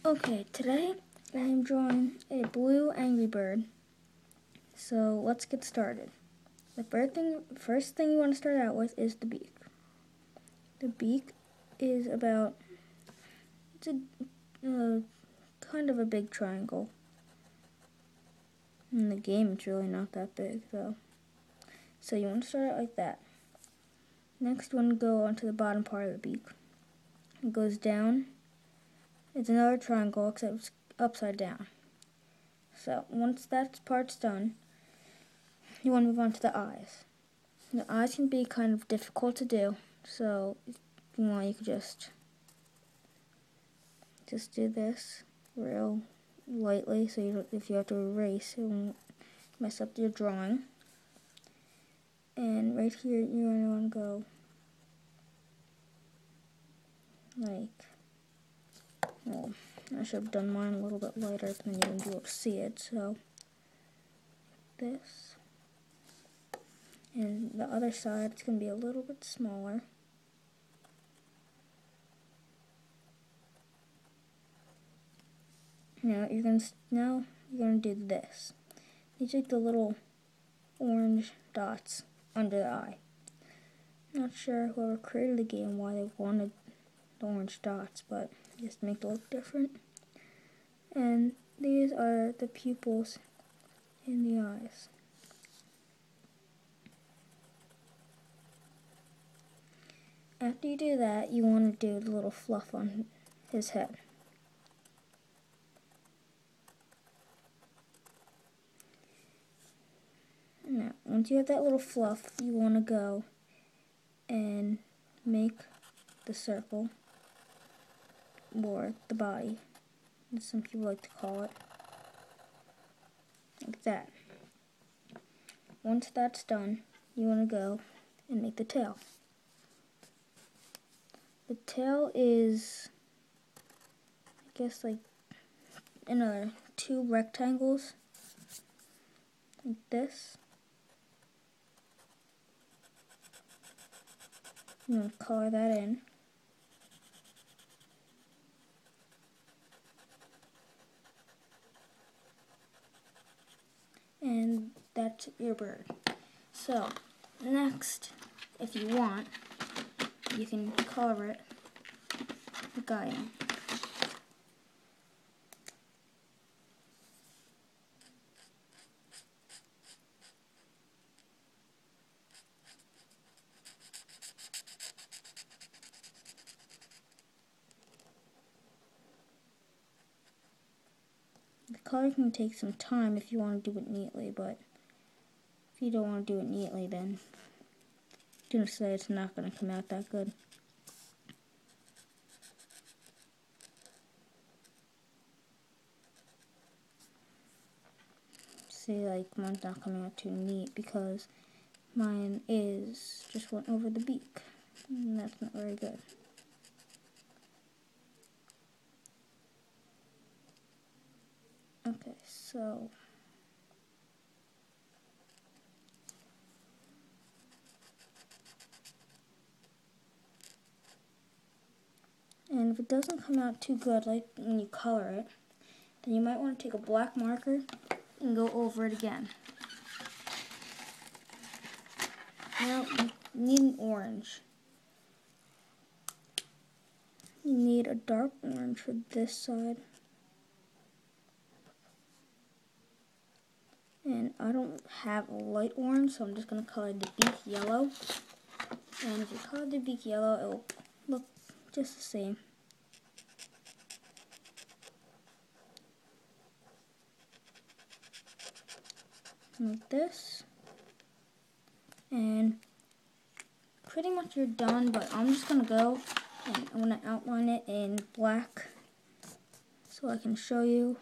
Okay, today I am drawing a blue angry bird. So let's get started. The first thing you want to start out with is the beak. The beak is it's a kind of a big triangle. In the game, it's really not that big though. So you want to start out like that. Next, you want to go onto the bottom part of the beak. It goes down. It's another triangle except it's upside down. So once that part's done, you want to move on to the eyes. The eyes can be kind of difficult to do, so if you want, you could just do this real lightly, so if you have to erase, it won't mess up your drawing. And right here, you're going to want to go like, well, I should have done mine a little bit lighter, then you wouldn't be able to see it, so this. And the other side, it's going to be a little bit smaller. Now you're gonna do this. You take the little orange dots under the eye. Not sure whoever created the game why they wanted the orange dots, but just to make it look different. And these are the pupils in the eyes. After you do that, you want to do the little fluff on his head. Now, once you have that little fluff, you want to go and make the circle, or the body, as some people like to call it, like that. Once that's done, you want to go and make the tail. The tail is, I guess, like another 2 rectangles, like this. You want to color that in. And that's your bird. So, next, if you want, you can color it the guy in. The color can take some time if you want to do it neatly, but if you don't want to do it neatly, then I'm going to say it's not going to come out that good. See, like, mine's not coming out too neat because mine is just went over the beak, and that's not very good. Okay, so and if it doesn't come out too good, like when you color it, then you might want to take a black marker and go over it again. Now, you need an orange. You need a dark orange for this side. And I don't have a light orange, so I'm just going to color the beak yellow. And if you color the beak yellow, it will look just the same. Like this. And pretty much you're done, but I'm just going to go and I'm going to outline it in black so I can show you.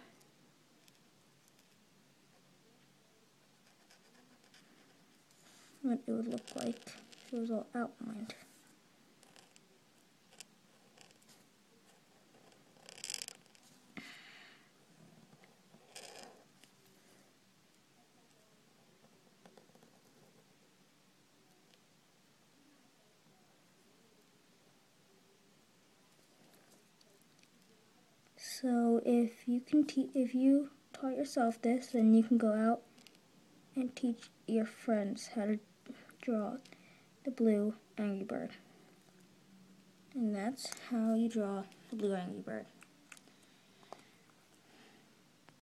What it would look like if it was all outlined. So if you taught yourself this, then you can go out and teach your friends how to draw the blue Angry Bird. And that's how you draw the blue Angry Bird.